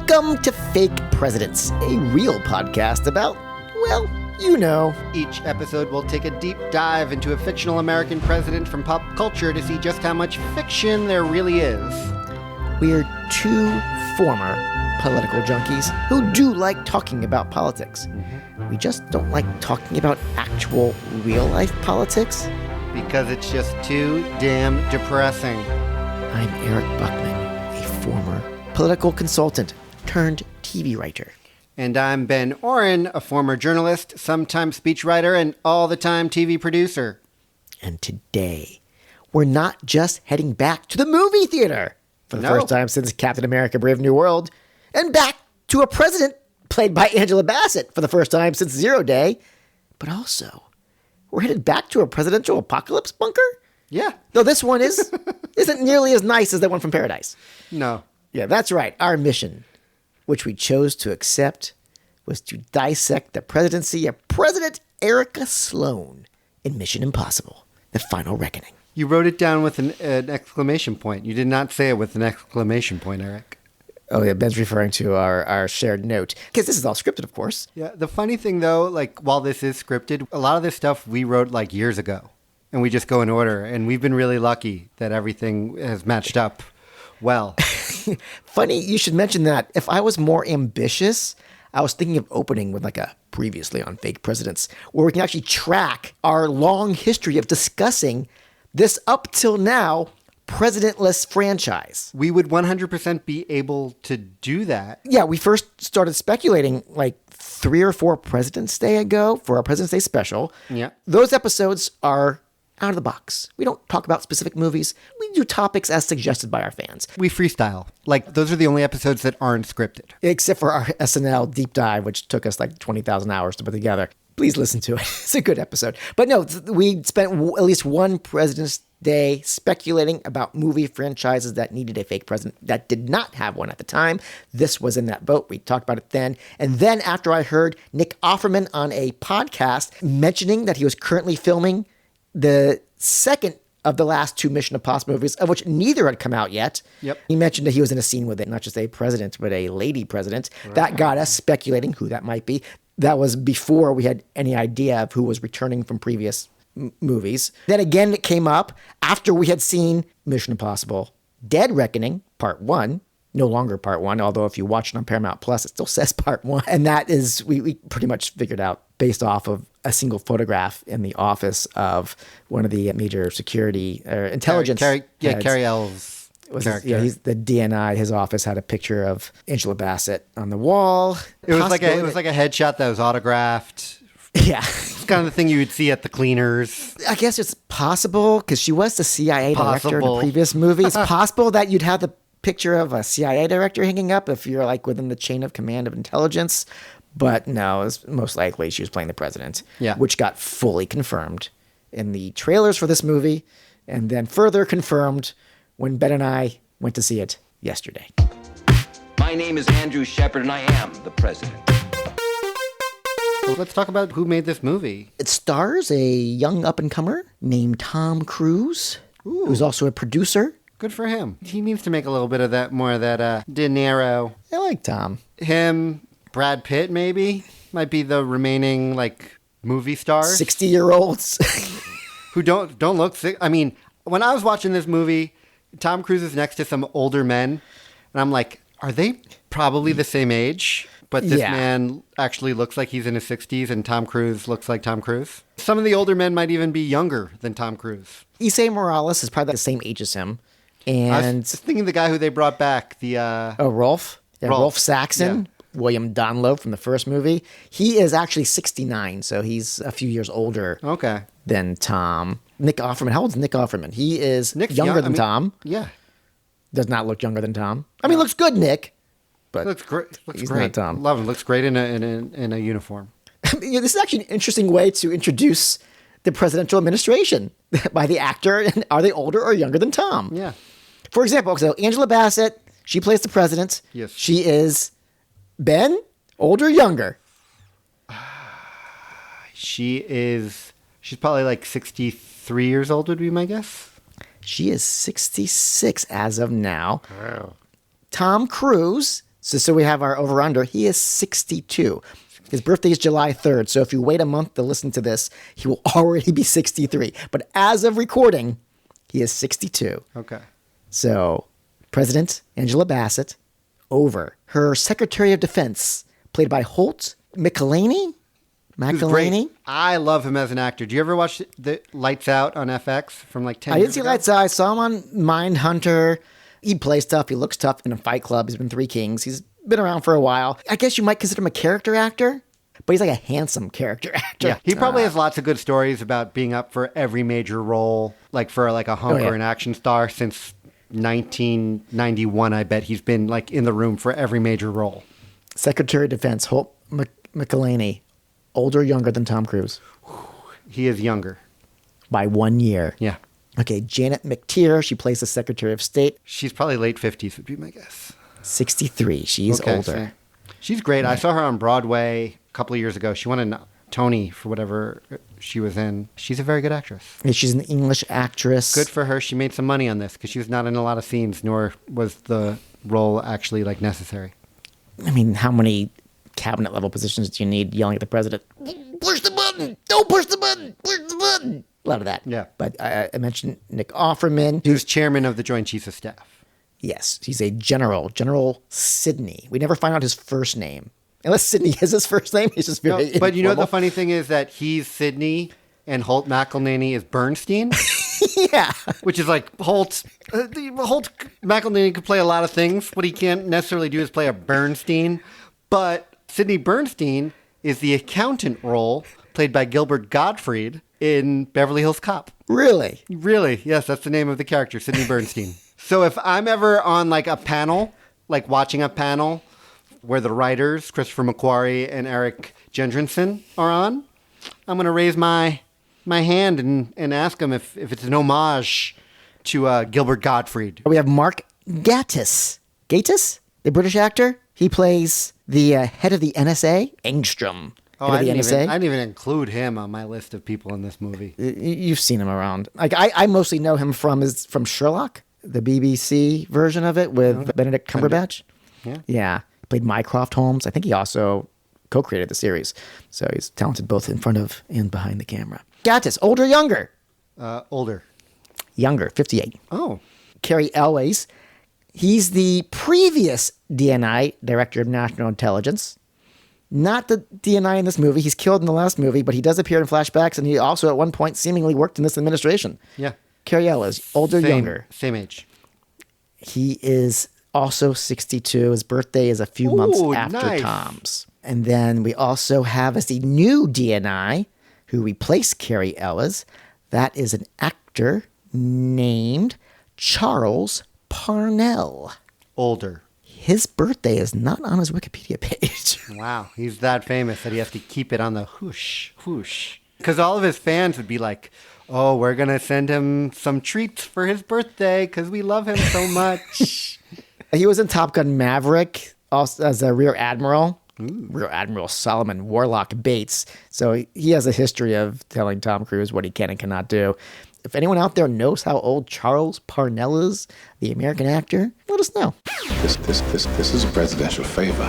Welcome to Fake Presidents, a real podcast about, well, you know. Each episode will take a deep dive into a fictional American president from pop culture to see just how much fiction there really is. We're two former political junkies who do like talking about politics. Mm-hmm. We just don't like talking about actual real-life politics. Because it's just too damn depressing. I'm Eric Buckman, a former political consultant turned TV writer. And I'm Ben Oren, a former journalist, sometimes speechwriter, and all-the-time TV producer. And today, we're not just heading back to the movie theater for the first time since Captain America: Brave New World, and back to a president played by Angela Bassett for the first time since Zero Day, but also we're headed back to a presidential apocalypse bunker? Yeah. Though this one isn't nearly as nice as that one from Paradise. No. Yeah, that's right. Our mission, which we chose to accept, was to dissect the presidency of President Erica Sloan in Mission Impossible: The Final Reckoning. You wrote it down with an exclamation point. You did not say it with an exclamation point, Eric. Oh, yeah, Ben's referring to our shared note. Because this is all scripted, of course. Yeah, the funny thing, though, like, while this is scripted, a lot of this stuff we wrote, like, years ago. And we just go in order. And we've been really lucky that everything has matched up well. Funny you should mention that. If I was more ambitious, I was thinking of opening with like a previously on Fake Presidents, where we can actually track our long history of discussing this up till now presidentless franchise. We would 100% be able to do that. Yeah, we first started speculating like 3 or 4 President's Day ago for our President's Day special. Yeah. Those episodes are out of the box. We don't talk about specific movies. We do topics as suggested by our fans. We freestyle. Like, those are the only episodes that aren't scripted. Except for our SNL deep dive, which took us like 20,000 hours to put together. Please listen to it. It's a good episode. But no, we spent at least one President's Day speculating about movie franchises that needed a fake president that did not have one at the time. This was in that boat. We talked about it then. And then after I heard Nick Offerman on a podcast mentioning that he was currently filming the second of the last 2 Mission Impossible movies, of which neither had come out yet. Yep. He mentioned that he was in a scene with it, not just a president, but a lady president. Right. That got us speculating who that might be. That was before we had any idea of who was returning from previous movies. Then again, it came up after we had seen Mission Impossible: Dead Reckoning, Part 1. No longer Part 1, although if you watch it on Paramount Plus, it still says Part 1. And that is, we pretty much figured out based off of a single photograph in the office of one of the major security or intelligence Carrie Ells. He's the DNI. His office had a picture of Angela Bassett on the wall. It was like a headshot that was autographed. Yeah. It's kind of the thing you would see at the cleaners. I guess it's possible, because she was the CIA director in a previous movie. It's possible that you'd have the picture of a CIA director hanging up if you're like within the chain of command of intelligence. But no, it's most likely she was playing the president, which got fully confirmed in the trailers for this movie, and then further confirmed when Ben and I went to see it yesterday. My name is Andrew Shepard, and I am the president. So let's talk about who made this movie. It stars a young up-and-comer named Tom Cruise, who's also a producer. Good for him. He needs to make a little bit of that, more of that De Niro. I like Tom. Him, Brad Pitt, maybe, might be the remaining, like, movie stars. 60-year-olds. Who don't look sick. I mean, when I was watching this movie, Tom Cruise is next to some older men, and I'm like, are they probably the same age? But this man actually looks like he's in his 60s, and Tom Cruise looks like Tom Cruise. Some of the older men might even be younger than Tom Cruise. Issei Morales is probably the same age as him. And I was thinking the guy who they brought back, the... Rolf? Yeah, Rolf Saxon. Yeah. William Donlow from the first movie. He is actually 69, so he's a few years older than Tom. Nick Offerman. How old is Nick Offerman? He is younger than Tom. Yeah. Does not look younger than Tom. I mean, looks good, Nick. But looks great. He's not Tom. Love him. Looks great in a uniform. This is actually an interesting way to introduce the presidential administration by the actor. And are they older or younger than Tom? Yeah. For example, so Angela Bassett, she plays the president. Yes. She is, Ben, older or younger? She's probably like 63 years old would be my guess. She is 66 as of now. Wow. Tom Cruise, So we have our over-under. He is 62. His birthday is July 3rd. So if you wait a month to listen to this, he will already be 63. But as of recording, he is 62. Okay. So President Angela Bassett, over. Her Secretary of Defense, played by Holt McElhaney? Who's great. I love him as an actor. Do you ever watch the Lights Out on FX from like 10 years ago? I did see Lights Out. I saw him on Mindhunter. He plays tough. He looks tough in a Fight Club. He's been Three Kings. He's been around for a while. I guess you might consider him a character actor, but he's like a handsome character actor. Yeah, he probably has lots of good stories about being up for every major role, like for like a hunk or an action star since 1991. I bet he's been like in the room for every major role. Secretary of Defense, Holt McElhaney. Older or younger than Tom Cruise? He is younger. By 1 year. Yeah. Okay, Janet McTeer, she plays the Secretary of State. She's probably late 50s would be my guess. 63. She's older. So she's great. I saw her on Broadway a couple of years ago. She won a Tony for whatever she was in. She's a very good actress. Yeah, she's an English actress. Good for her. She made some money on this because she was not in a lot of scenes, nor was the role actually like necessary. I mean, how many cabinet level positions do you need yelling at the president? Push the button! Don't push the button! Push the button! A lot of that. Yeah. But I mentioned Nick Offerman. Who's chairman of the Joint Chiefs of Staff. Yes, he's a general. General Sidney. We never find out his first name. Unless Sidney is his first name. He's just very But you know informal. the funny thing is that he's Sidney and Holt McElhaney is Bernstein? Yeah. Which is like Holt McElhaney could play a lot of things. What he can't necessarily do is play a Bernstein. But Sidney Bernstein is the accountant role played by Gilbert Gottfried in Beverly Hills Cop. Really? Really? Yes, that's the name of the character, Sidney Bernstein. So if I'm ever on like a panel, like watching a panel where the writers, Christopher McQuarrie and Eric Gendronson, are on, I'm going to raise my hand and ask them if it's an homage to Gilbert Gottfried. We have Mark Gatiss. Gatiss? The British actor? He plays the head of the NSA, Engstrom. Oh, I didn't even include him on my list of people in this movie. You've seen him around. Like I mostly know him from Sherlock, the BBC version of it with Benedict Cumberbatch. Yeah. Yeah. He played Mycroft Holmes. I think he also co-created the series. So he's talented both in front of and behind the camera. Gatiss, older or younger? Older. Younger, 58. Oh. Cary Elwes. He's the previous DNI, Director of National Intelligence. Not the DNI in this movie. He's killed in the last movie, but he does appear in flashbacks, and he also at one point seemingly worked in this administration. Yeah. Cary Elwes, older, younger. Same age. He is also 62. His birthday is a few months after nice. Tom's. And then we also have as the new DNI who replaced Cary Elwes. That is an actor named Charles Parnell. Older. His birthday is not on his Wikipedia page. Wow. He's that famous that he has to keep it on the whoosh. Because all of his fans would be like, oh, we're going to send him some treats for his birthday because we love him so much. He was in Top Gun Maverick also as a Rear Admiral. Rear Admiral Solomon Warlock Bates. So he has a history of telling Tom Cruise what he can and cannot do. If anyone out there knows how old Charles Parnell is, the American actor, let us know. This is a presidential favor.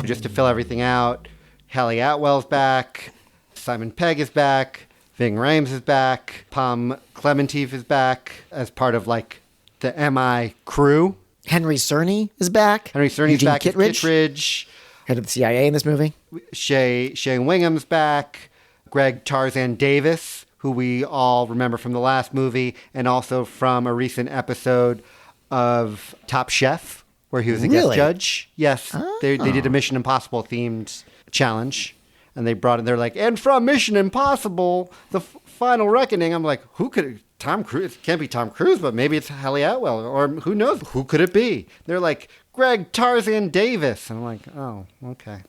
Just to fill everything out, Hallie Atwell's back, Simon Pegg is back, Ving Rhames is back, Pom Klementieff is back as part of like the MI crew. Henry Cerny is back. Henry Cerny's Eugene back as Kittredge. Head of the CIA in this movie. Shea Wingham's back. Greg Tarzan Davis, who we all remember from the last movie and also from a recent episode of Top Chef, where he was a guest judge. Yes, they did a Mission Impossible themed challenge, and they brought in. They're like, and from Mission Impossible, the Final Reckoning. I'm like, who could Tom Cruise? It can't be Tom Cruise, but maybe it's Hallie Atwell, or who knows? Who could it be? They're like Greg Tarzan Davis, and I'm like, oh, okay.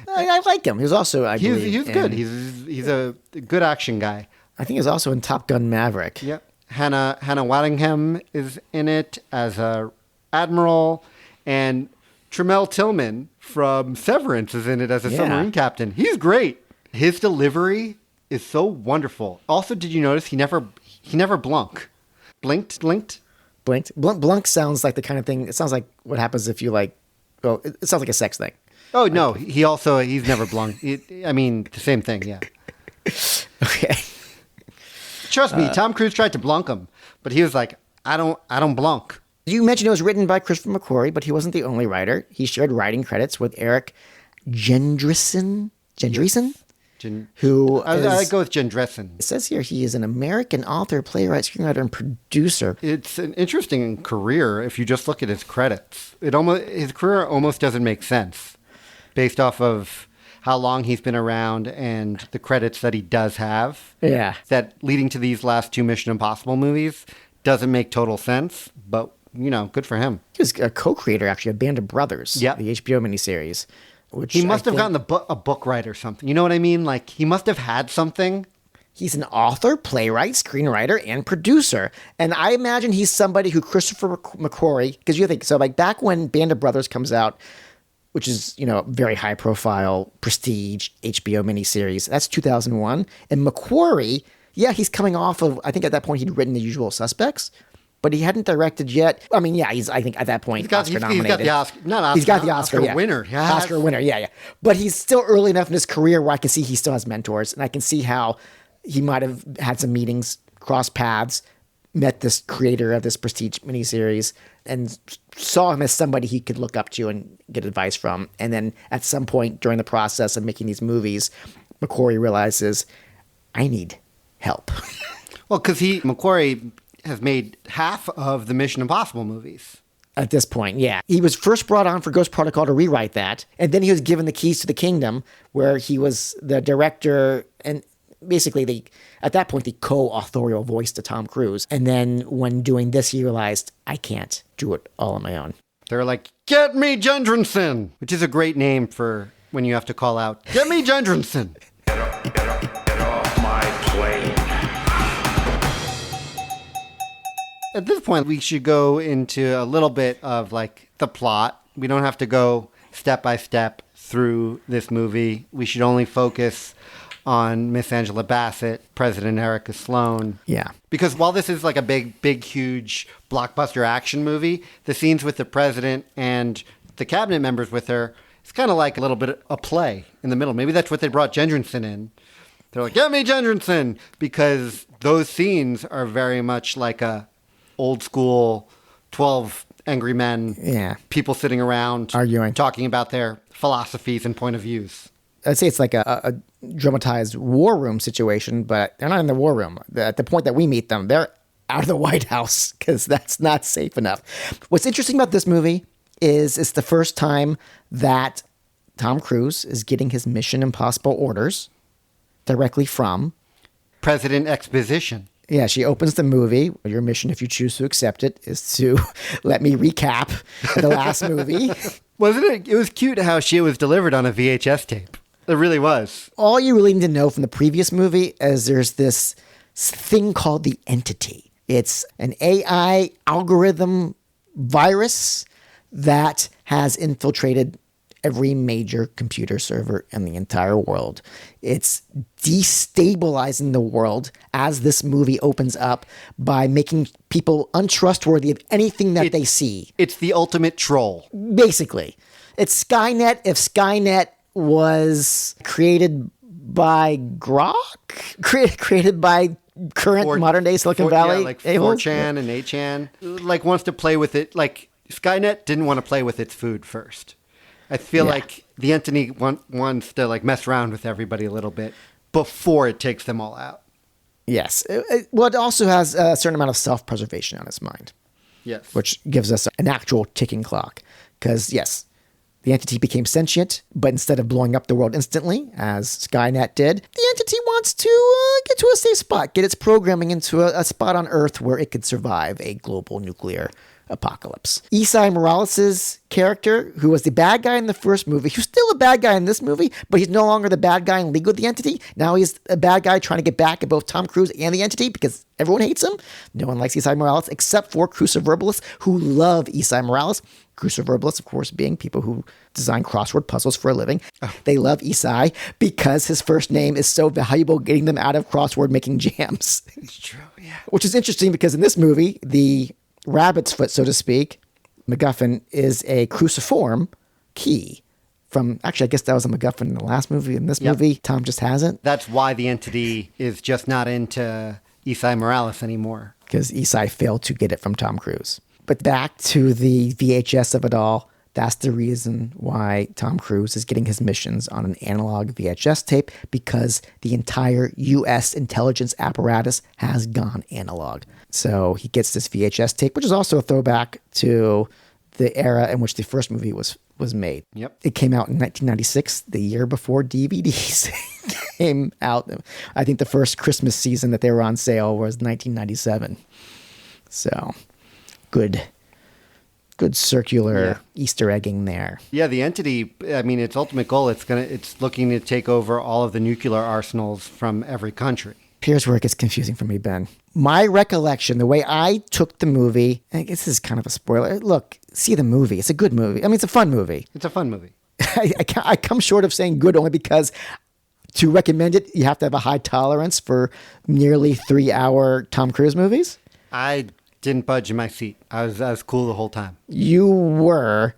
I like him. He was also, I believe, he was good. He's a good action guy. I think he was also in Top Gun Maverick. Yep. Hannah Waddingham is in it as a admiral, and Tremel Tillman from Severance is in it as a submarine captain. He's great. His delivery is so wonderful. Also, did you notice he never blinked? blinked. Blunk sounds like the kind of thing. It sounds like what happens if you like. Well, it sounds like a sex thing. Oh no, he's never blunked. The same thing. Yeah. Okay. Trust me, Tom Cruise tried to blunk him, but he was like, I don't blunk. You mentioned it was written by Christopher McQuarrie, but he wasn't the only writer. He shared writing credits with Eric Jendresen, who I go with Jendresen. It says here he is an American author, playwright, screenwriter, and producer. It's an interesting career if you just look at his credits. His career almost doesn't make sense based off of how long he's been around and the credits that he does have. Yeah. That leading to these last 2 Mission Impossible movies doesn't make total sense, but, good for him. He was a co-creator, actually, of Band of Brothers, the HBO miniseries. Which he must have gotten a book right or something. You know what I mean? Like, he must have had something. He's an author, playwright, screenwriter, and producer. And I imagine he's somebody who Christopher McQuarrie, because you think, so like back when Band of Brothers comes out, which is, very high profile, prestige HBO miniseries, that's 2001. And McQuarrie, he's coming off of, I think at that point he'd written The Usual Suspects, but he hadn't directed yet. I mean, I think at that point, Oscar nominated. He's got the Oscar, not Oscar. He's got the Oscar winner. Yeah. Oscar winner, yeah. But he's still early enough in his career where I can see he still has mentors, and I can see how he might have had some meetings, crossed paths, met this creator of this prestige miniseries, and saw him as somebody he could look up to and get advice from. And then at some point during the process of making these movies, McQuarrie realizes, I need help. Well, because McQuarrie has made half of the Mission Impossible movies. At this point, yeah. He was first brought on for Ghost Protocol to rewrite that, and then he was given the keys to the kingdom, where he was the director and basically at that point, the co-authorial voice to Tom Cruise. And then when doing this, he realized, I can't do it all on my own. They're like, get me Jendresen, which is a great name for when you have to call out, get me Jendresen. Get off my plane. At this point, we should go into a little bit of like the plot. We don't have to go step by step through this movie. We should only focus on Miss Angela Bassett, President Erica Sloan. Yeah. Because while this is like a big, huge blockbuster action movie, the scenes with the president and the cabinet members with her, it's kind of like a little bit of a play in the middle. Maybe that's what they brought Jendresen in. They're like, get me Jendresen! Because those scenes are very much like a old school 12 angry men. Yeah. People sitting around arguing, talking about their philosophies and point of views. I'd say it's like a dramatized war room situation, but they're not in the war room. At the point that we meet them, they're out of the White House because that's not safe enough. What's interesting about this movie is it's the first time that Tom Cruise is getting his Mission Impossible orders directly from President Exposition. Yeah, she opens the movie. Your mission, if you choose to accept it, is to let me recap the last movie. Wasn't it? It was cute how she was delivered on a VHS tape. It really was. All you really need to know from the previous movie is there's this thing called the Entity. It's an AI algorithm virus that has infiltrated every major computer server in the entire world. It's destabilizing the world as this movie opens up by making people untrustworthy of anything that they see. It's the ultimate troll. Basically. It's Skynet if Skynet was created by Grok? Created by current modern day Silicon Valley? Yeah, like 4chan and 8chan. Like wants to play with it. Like Skynet didn't want to play with its food first. I feel like the Entity wants to like mess around with everybody a little bit before it takes them all out. Yes. Well, it also has a certain amount of self-preservation on its mind. Yes. Which gives us an actual ticking clock. Because, yes, the Entity became sentient, but instead of blowing up the world instantly, as Skynet did, the Entity wants to get to a safe spot, get its programming into a spot on Earth where it could survive a global nuclear apocalypse. Esai Morales' character, who was the bad guy in the first movie, who's still a bad guy in this movie, but he's no longer the bad guy in League with the Entity. Now he's a bad guy trying to get back at both Tom Cruise and the Entity because everyone hates him. No one likes Esai Morales except for Cruciverbalists, who love Esai Morales. Cruciverbalists, of course, being people who design crossword puzzles for a living. Oh. They love Esai because his first name is so valuable, getting them out of crossword making jams. It's true, yeah. Which is interesting because in this movie, the rabbit's foot, so to speak, MacGuffin is a cruciform key from, actually, I guess that was a MacGuffin in the last movie. In this movie, Tom just hasn't. That's why the entity is just not into Isai Morales anymore. Because Isai failed to get it from Tom Cruise. But back to the VHS of it all, that's the reason why Tom Cruise is getting his missions on an analog VHS tape, because the entire U.S. intelligence apparatus has gone analog. So he gets this VHS tape, which is also a throwback to the era in which the first movie was made. Yep. It came out in 1996, the year before DVDs came out. I think the first Christmas season that they were on sale was 1997. So, good circular Easter egging there. Yeah, the entity, I mean, its ultimate goal, it's looking to take over all of the nuclear arsenals from every country. Here's where it gets confusing for me, Ben. My recollection, the way I took the movie, I guess this is kind of a spoiler. Look, see the movie. It's a good movie. I mean, it's a fun movie. It's a fun movie. I come short of saying good only because to recommend it, you have to have a high tolerance for nearly 3-hour Tom Cruise movies. I didn't budge in my seat. I was cool the whole time. You were.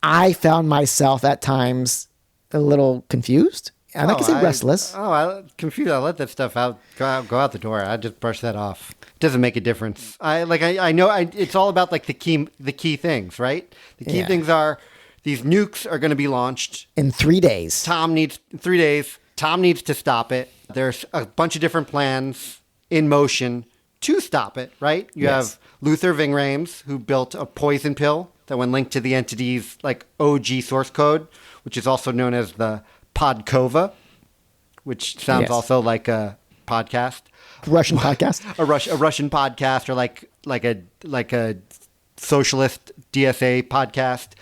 I found myself at times a little confused. I like to say restless. I'm confused. I let that stuff go out the door. I just brush that off. It doesn't make a difference. I know it's all about like the key things, right? The key things are these nukes are going to be launched in 3 days. 3 days. Tom needs to stop it. There's a bunch of different plans in motion to stop it, right? You have Luther Vingram's, who built a poison pill that when linked to the entity's like OG source code, which is also known as the Podkova, which sounds also like a podcast. Russian podcast? a Russian podcast, or like a socialist DSA podcast.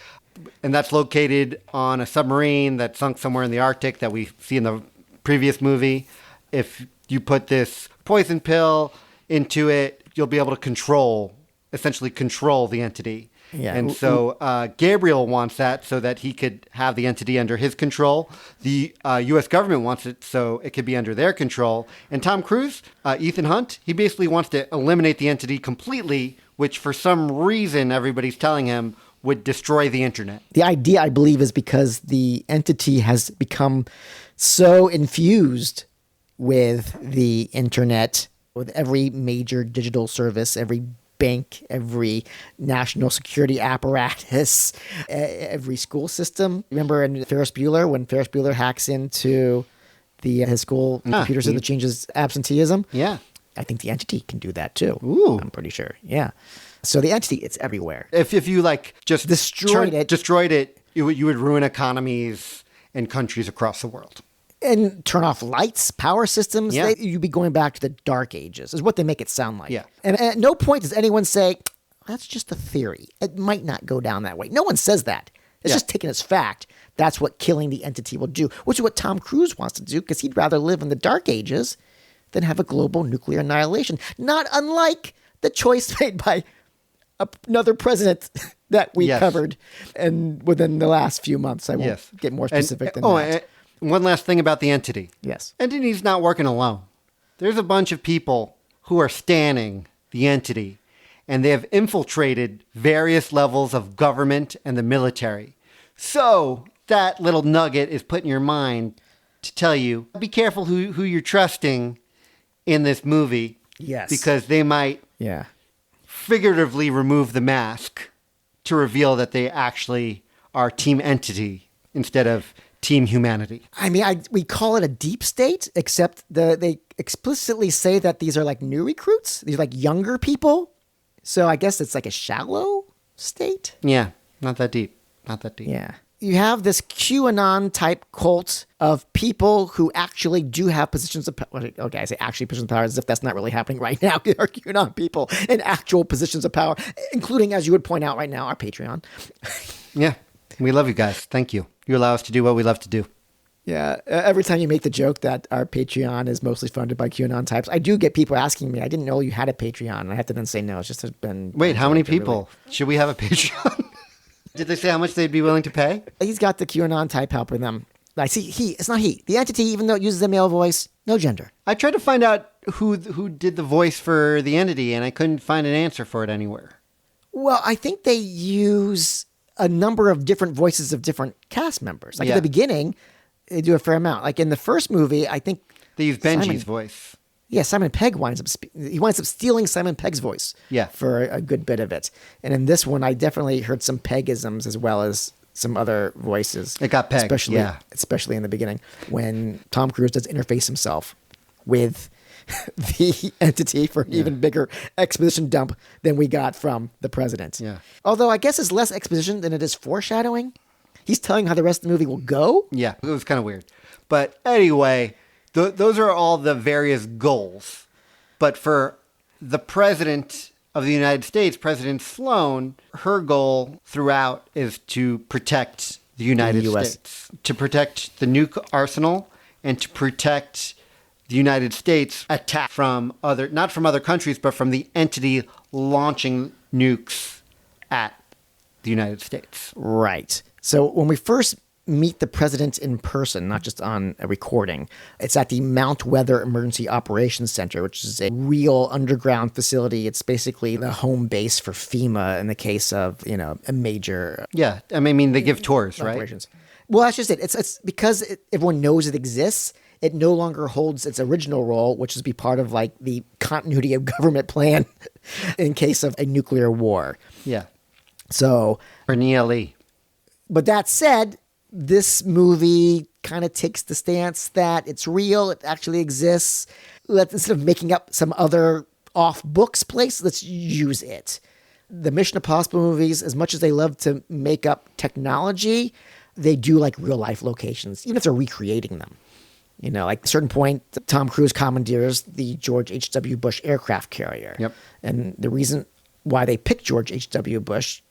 And that's located on a submarine that sunk somewhere in the Arctic that we see in the previous movie. If you put this poison pill into it, you'll be able to essentially control the entity. Yeah. And so Gabriel wants that so that he could have the entity under his control. The U.S. government wants it so it could be under their control. And Tom Cruise, Ethan Hunt, he basically wants to eliminate the entity completely, which for some reason everybody's telling him would destroy the internet. The idea, I believe, is because the entity has become so infused with the internet, with every major digital service, every bank, every national security apparatus, every school system. Remember in Ferris Bueller, when Ferris Bueller hacks into his school computer system that changes absenteeism? Yeah. I think the entity can do that too. Ooh. I'm pretty sure. Yeah. So the entity, it's everywhere. If you like just destroyed it, you would ruin economies in countries across the world. And turn off lights, power systems. Yeah. You'd be going back to the dark ages, is what they make it sound like. Yeah. And at no point does anyone say, that's just a theory. It might not go down that way. No one says that. It's just taken as fact. That's what killing the entity will do, which is what Tom Cruise wants to do, because he'd rather live in the dark ages than have a global nuclear annihilation. Not unlike the choice made by another president that we covered and within the last few months. I won't get more specific than that. One last thing about the entity. Yes. Entity's not working alone. There's a bunch of people who are standing the entity, and they have infiltrated various levels of government and the military. So that little nugget is put in your mind to tell you, be careful who you're trusting in this movie. Yes. Because they might figuratively remove the mask to reveal that they actually are Team Entity instead of Team Humanity. I mean, we call it a deep state, except they explicitly say that these are like new recruits. These are like younger people. So I guess it's like a shallow state. Yeah, not that deep. Not that deep. Yeah. You have this QAnon type cult of people who actually do have positions of power. Okay, I say actually positions of power as if that's not really happening right now. There are QAnon people in actual positions of power, including, as you would point out right now, our Patreon. Yeah. We love you guys. Thank you. You allow us to do what we love to do. Yeah. Every time you make the joke that our Patreon is mostly funded by QAnon types, I do get people asking me, I didn't know you had a Patreon. And I have to then say no. It's just been... Wait, how many people? Should we have a Patreon? Did they say how much they'd be willing to pay? He's got the QAnon type helping them. I see. It's not he. The entity, even though it uses a male voice, no gender. I tried to find out who did the voice for the entity, and I couldn't find an answer for it anywhere. Well, I think they use a number of different voices of different cast members. Like at the beginning, they do a fair amount. Like in the first movie, I think they use Benji's voice. Yeah, Simon Pegg winds up stealing Simon Pegg's voice. Yeah. For a good bit of it. And in this one, I definitely heard some Peggisms as well as some other voices. It got pegged, especially in the beginning when Tom Cruise does interface himself with the entity for an even bigger exposition dump than we got from the president. Yeah. Although I guess it's less exposition than it is foreshadowing. He's telling how the rest of the movie will go. Yeah, it was kind of weird. But anyway, those are all the various goals. But for the president of the United States, President Sloan, her goal throughout is to protect the United States, to protect the nuke arsenal, and to protect the United States attack from not from other countries, but from the entity launching nukes at the United States. Right. So when we first meet the president in person, not just on a recording, it's at the Mount Weather Emergency Operations Center, which is a real underground facility. It's basically the home base for FEMA in the case of, a major... Yeah. I mean, they give tours, operations. Right? Well, that's just it. It's because everyone knows it exists. It no longer holds its original role, which is be part of like the continuity of government plan in case of a nuclear war. Yeah. So... Or NLE. But that said, this movie kind of takes the stance that it's real, it actually exists. Instead of making up some other off-books place, let's use it. The Mission Impossible movies, as much as they love to make up technology, they do like real-life locations, even if they're recreating them. Like at a certain point, Tom Cruise commandeers the George H.W. Bush aircraft carrier. Yep. And the reason why they picked George H.W. Bush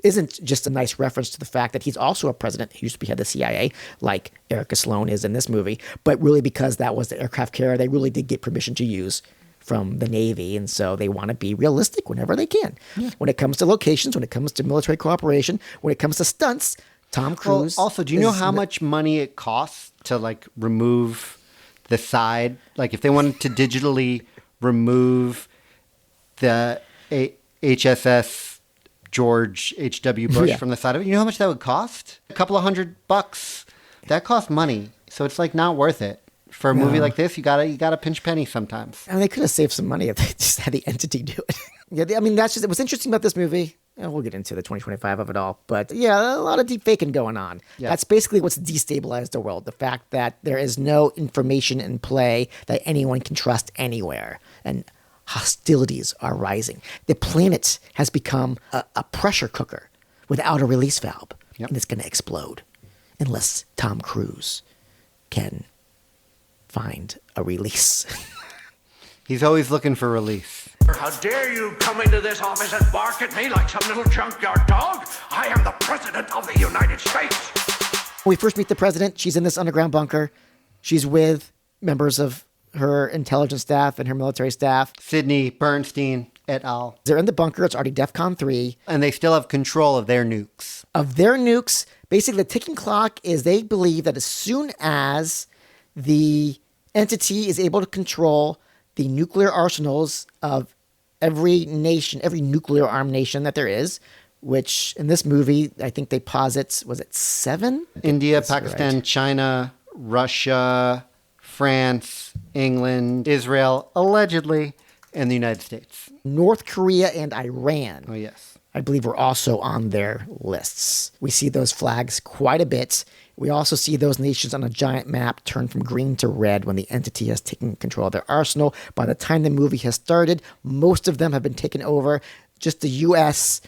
isn't just a nice reference to the fact that he's also a president who used to be head of the CIA, like Erica Sloan is in this movie, but really because that was the aircraft carrier they really did get permission to use from the Navy, and so they want to be realistic whenever they can. Yeah. When it comes to locations, when it comes to military cooperation, when it comes to stunts, Tom Cruise... Well, also, do you know how much money it costs to, like, remove the side? Like, if they wanted to digitally remove the HSS... George H.W. Bush from the side of it. You know how much that would cost? A couple of $100. That costs money. So it's like not worth it. For a movie like this, you gotta pinch pennies sometimes. And they could have saved some money if they just had the entity do it. That's just what's interesting about this movie. We'll get into the 2025 of it all. But a lot of deep faking going on. Yeah. That's basically what's destabilized the world. The fact that there is no information in play that anyone can trust anywhere. And hostilities are rising. The planet has become a pressure cooker without a release valve. Yep. And it's going to explode unless Tom Cruise can find a release. He's always looking for release. How dare you come into this office and bark at me like some little junkyard dog? I am the President of the United States. When we first meet the president, she's in this underground bunker. She's with members of her intelligence staff and her military staff. Sidney Bernstein et al. They're in the bunker. It's already DEFCON 3. And they still have control of their nukes. Basically, the ticking clock is they believe that as soon as the entity is able to control the nuclear arsenals of every nation, every nuclear armed nation that there is, which in this movie, I think they posit, was it 7? India, Pakistan, China, Russia, France, England, Israel, allegedly, and the United States. North Korea and Iran. Oh, yes. I believe are also on their lists. We see those flags quite a bit. We also see those nations on a giant map turn from green to red when the entity has taken control of their arsenal. By the time the movie has started, most of them have been taken over. Just the U.S.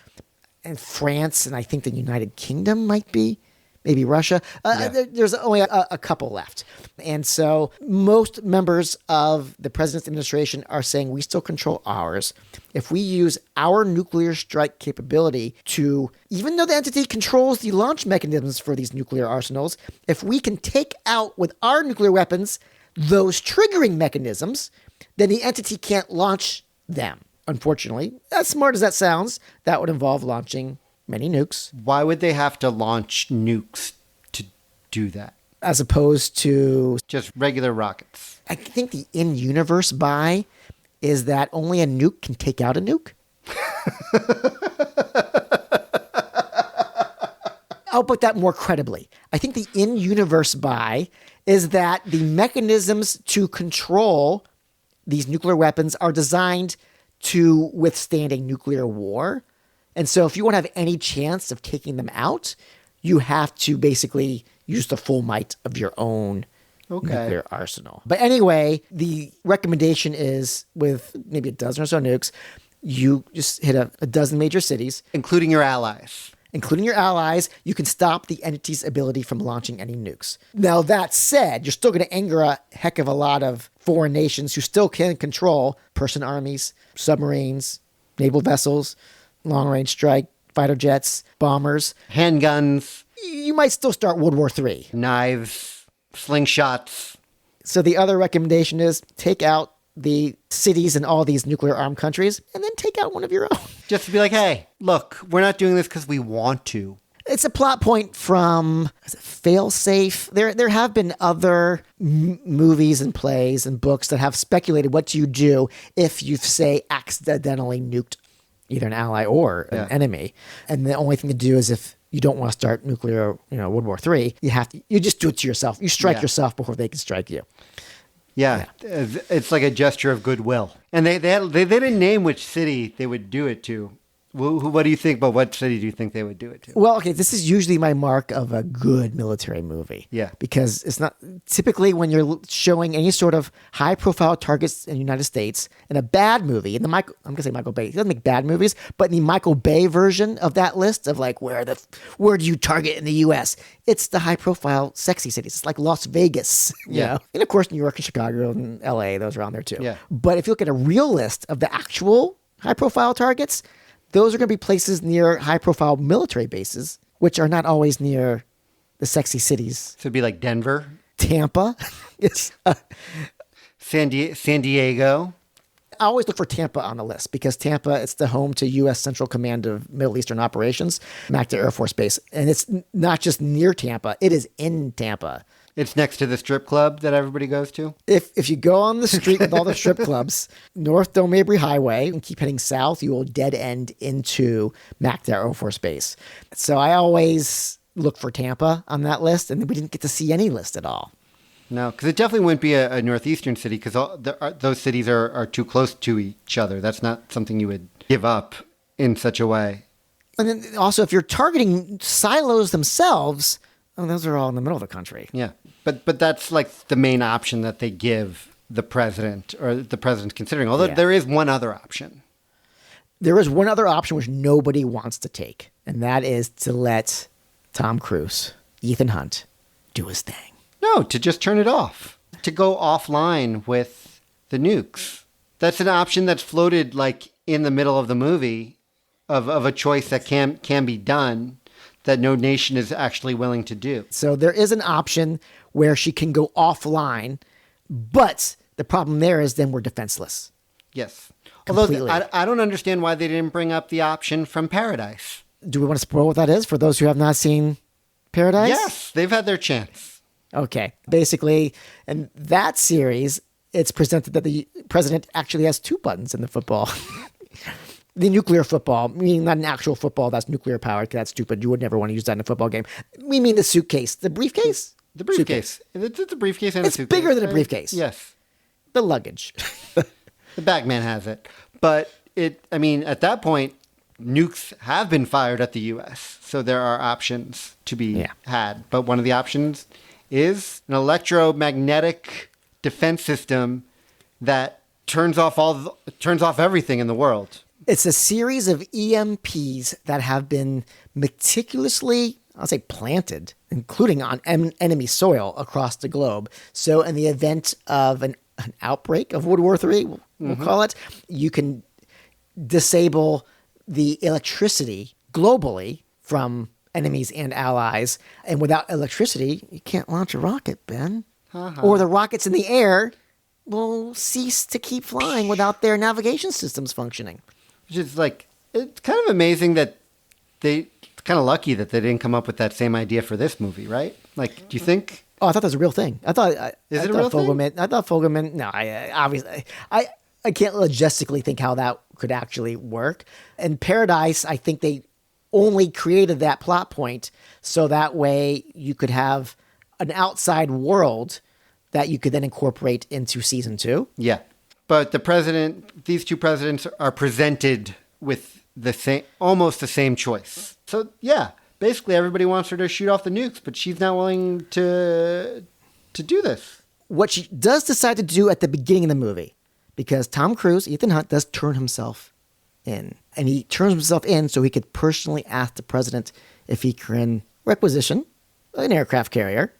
and France, and I think the United Kingdom might be. Maybe Russia. There's only a couple left. And so most members of the president's administration are saying we still control ours. If we use our nuclear strike capability to, even though the entity controls the launch mechanisms for these nuclear arsenals, if we can take out with our nuclear weapons those triggering mechanisms, then the entity can't launch them. Unfortunately, as smart as that sounds, that would involve launching many nukes. Why would they have to launch nukes to do that? As opposed to just regular rockets. I think the in-universe buy is that only a nuke can take out a nuke. I'll put that more credibly. I think the in-universe buy is that the mechanisms to control these nuclear weapons are designed to withstand a nuclear war. And so if you want to have any chance of taking them out, you have to basically use the full might of your own nuclear arsenal. But anyway, the recommendation is with maybe a dozen or so nukes, you just hit a dozen major cities. Including your allies. You can stop the entity's ability from launching any nukes. Now, that said, you're still going to anger a heck of a lot of foreign nations who still can control person armies, submarines, naval vessels, long-range strike, fighter jets, bombers. Handguns. You might still start World War III. Knives. Slingshots. So the other recommendation is take out the cities in all these nuclear armed countries and then take out one of your own. Just to be like, hey, look, we're not doing this because we want to. It's a plot point from Failsafe. There have been other movies and plays and books that have speculated what do you do if you've, say, accidentally nuked either an ally or an enemy. And the only thing to do is if you don't want to start nuclear, World War III, you just do it to yourself. You strike yourself before they can strike you. Yeah, it's like a gesture of goodwill. And they didn't name which city they would do it to. What do you think about what city do you think they would do it to? Well, okay, this is usually my mark of a good military movie. Yeah. Because it's not typically when you're showing any sort of high profile targets in the United States in a bad movie, I'm going to say Michael Bay. He doesn't make bad movies, but in the Michael Bay version of that list of like where do you target in the US? It's the high profile sexy cities. It's like Las Vegas, you know? And of course New York and Chicago and LA, those are on there too. Yeah. But if you look at a real list of the actual high profile targets, those are going to be places near high-profile military bases, which are not always near the sexy cities. So it'd be like Denver? Tampa. San Diego? I always look for Tampa on the list because Tampa, it's the home to U.S. Central Command of Middle Eastern Operations, MacDill Air Force Base. And it's not just near Tampa, it is in Tampa. It's next to the strip club that everybody goes to? If you go on the street with all the strip clubs, north Dome Mabry Highway, and keep heading south, you will dead end into MacDill Air Force Base. So I always look for Tampa on that list, and we didn't get to see any list at all. No, because it definitely wouldn't be a northeastern city because those cities are too close to each other. That's not something you would give up in such a way. And then also, if you're targeting silos themselves, those are all in the middle of the country. Yeah, but that's like the main option that they give the president or the president's considering. Although there is one other option. There is one other option which nobody wants to take, and that is to let Tom Cruise, Ethan Hunt, do his thing. No, to just turn it off. To go offline with the nukes. That's an option that's floated like in the middle of the movie of a choice that can be done that no nation is actually willing to do. So there is an option where she can go offline, but the problem there is then we're defenseless. Yes. Completely. Although I don't understand why they didn't bring up the option from Paradise. Do we want to spoil what that is for those who have not seen Paradise? Yes, they've had their chance. Okay. Basically, in that series, it's presented that the president actually has two buttons in the football. The nuclear football, meaning not an actual football that's nuclear powered, because that's stupid. You would never want to use that in a football game. We mean the suitcase. The briefcase? The briefcase. It's a briefcase and it's a suitcase. It's bigger than a briefcase. Yes. The luggage. The bagman has it. But at that point, nukes have been fired at the U.S., so there are options to be had. But one of the options is an electromagnetic defense system that turns off everything in the world. It's a series of EMPs that have been meticulously, I'll say, planted, including on enemy soil across the globe. So in the event of an outbreak of World War III, we'll call it, you can disable the electricity globally from enemies and allies. And without electricity, you can't launch a rocket, Ben. Or the rockets in the air will cease to keep flying without their navigation systems functioning. Which is like, it's kind of amazing that it's kind of lucky that they didn't come up with that same idea for this movie, right? Like, do you think? Oh, I thought that was a real thing. Is it a real thing? I thought Fogelman, no, I obviously, I can't logistically think how that could actually work. In Paradise, I think they only created that plot point so that way you could have an outside world that you could then incorporate into season 2. Yeah. But these two presidents are presented with almost the same choice. So yeah, basically everybody wants her to shoot off the nukes, but she's not willing to do this. What she does decide to do at the beginning of the movie, because Tom Cruise, Ethan Hunt, does turn himself in. And he turns himself in so he could personally ask the president if he can requisition an aircraft carrier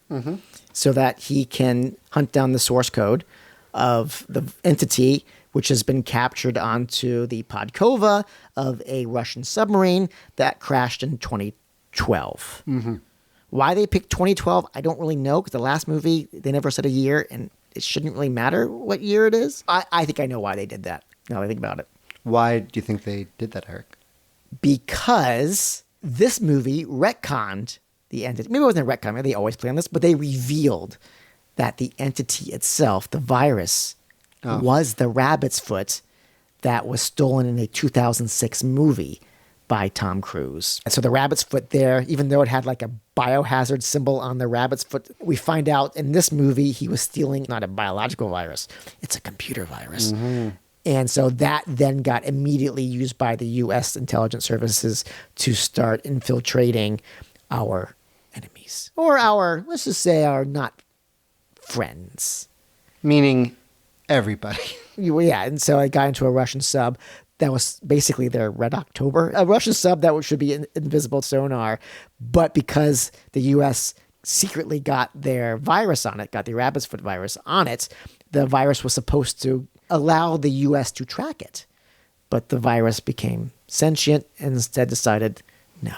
so that he can hunt down the source code of the entity which has been captured onto the Podkova of a Russian submarine that crashed in 2012. Why they picked 2012, I don't really know, because the last movie, they never said a year, and it shouldn't really matter what year it is. I think I know why they did that, now that I think about it. Why do you think they did that, Eric? Because this movie retconned the entity. Maybe it wasn't a retcon, maybe they always play on this, but they revealed that the entity itself, the virus, was the rabbit's foot that was stolen in a 2006 movie by Tom Cruise. And so the rabbit's foot there, even though it had like a biohazard symbol on the rabbit's foot, we find out in this movie he was stealing not a biological virus, it's a computer virus. And so that then got immediately used by the U.S. intelligence services to start infiltrating our enemies. Or our, let's just say, our not friends. Meaning everybody. Yeah, and so I got into a Russian sub that was basically their Red October. A Russian sub that should be invisible sonar, but because the U.S. secretly got their virus on it, got the rabbit's foot virus on it, the virus was supposed to allow the U.S. to track it. But the virus became sentient and instead decided, no.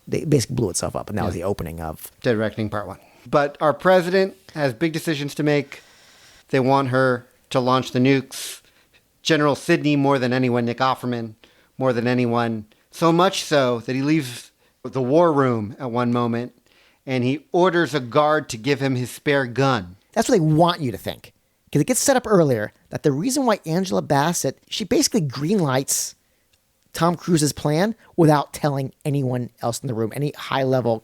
They basically blew itself up, and that was the opening of Dead Reckoning Part 1. But our president has big decisions to make. They want her to launch the nukes. General Sidney more than anyone, Nick Offerman more than anyone. So much so that he leaves the war room at one moment, and he orders a guard to give him his spare gun. That's what they want you to think. Because it gets set up earlier that the reason why Angela Bassett, she basically greenlights Tom Cruise's plan without telling anyone else in the room, any high-level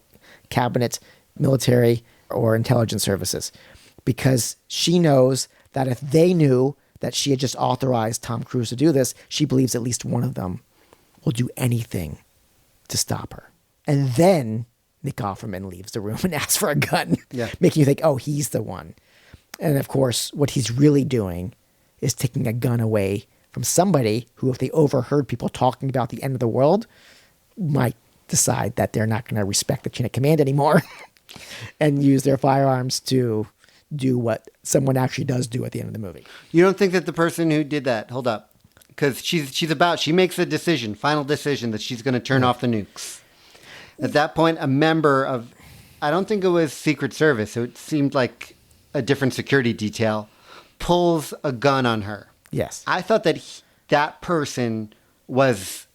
cabinet, military, or intelligence services. Because she knows that if they knew that she had just authorized Tom Cruise to do this, she believes at least one of them will do anything to stop her. And then Nick Offerman leaves the room and asks for a gun, making you think, oh, he's the one. And of course, what he's really doing is taking a gun away from somebody who, if they overheard people talking about the end of the world, might decide that they're not going to respect the chain of command anymore and use their firearms to do what someone actually does do at the end of the movie. You don't think that the person who did that, hold up, because she makes a decision, final decision, that she's going to turn off the nukes. At that point, a member of, I don't think it was Secret Service, so it seemed like a different security detail, pulls a gun on her. Yes. I thought that that person was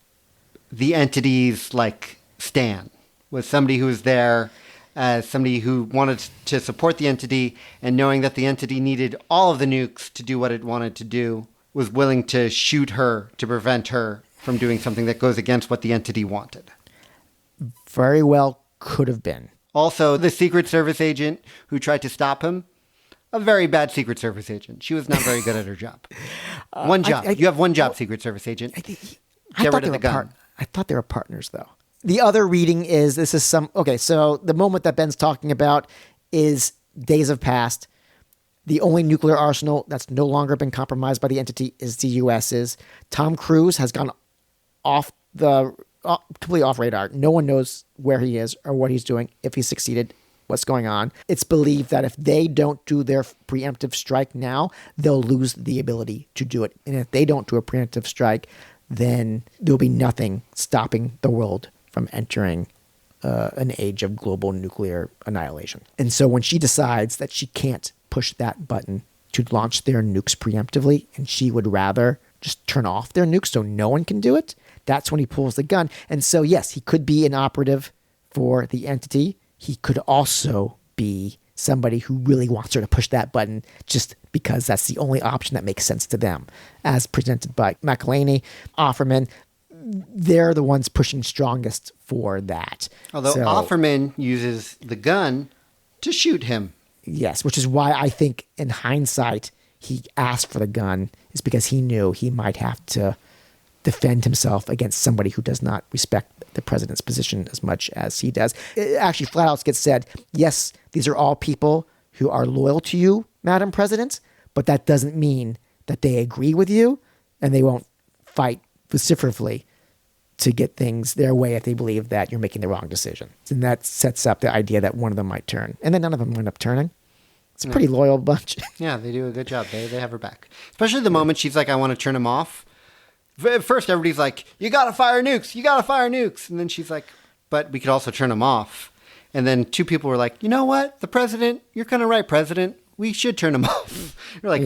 the entity's, like, Stan, was somebody who was there as somebody who wanted to support the entity, and knowing that the entity needed all of the nukes to do what it wanted to do, was willing to shoot her to prevent her from doing something that goes against what the entity wanted. Very well could have been. Also, the Secret Service agent who tried to stop him, a very bad Secret Service agent. She was not very good at her job. One job. You have one job, Secret Service agent. Get rid of the gun. I thought they were partners, though. The other reading is this is some... Okay, so the moment that Ben's talking about is days have passed. The only nuclear arsenal that's no longer been compromised by the entity is the U.S.'s. Tom Cruise has gone completely off radar. No one knows where he is or what he's doing, if he's succeeded, what's going on. It's believed that if they don't do their preemptive strike now, they'll lose the ability to do it. And if they don't do a preemptive strike, then there'll be nothing stopping the world from entering an age of global nuclear annihilation. And so when she decides that she can't push that button to launch their nukes preemptively, and she would rather just turn off their nukes so no one can do it, that's when he pulls the gun. And so, yes, he could be an operative for the entity. He could also be somebody who really wants her to push that button just because that's the only option that makes sense to them, as presented by McElhaney, Offerman. They're the ones pushing strongest for that. Although Offerman uses the gun to shoot him. Yes, which is why I think in hindsight he asked for the gun, is because he knew he might have to defend himself against somebody who does not respect the president's position as much as he does. It actually flat out gets said, yes, these are all people who are loyal to you, Madam President, but that doesn't mean that they agree with you and they won't fight vociferously to get things their way if they believe that you're making the wrong decision. And that sets up the idea that one of them might turn. And then none of them end up turning. It's a pretty loyal bunch. Yeah, they do a good job. They have her back. Especially the moment she's like, I want to turn him off. At first, everybody's like, you got to fire nukes. You got to fire nukes. And then she's like, but we could also turn him off. And then two people were like, you know what? The president, you're kind of right, President. We should turn him off. You're like,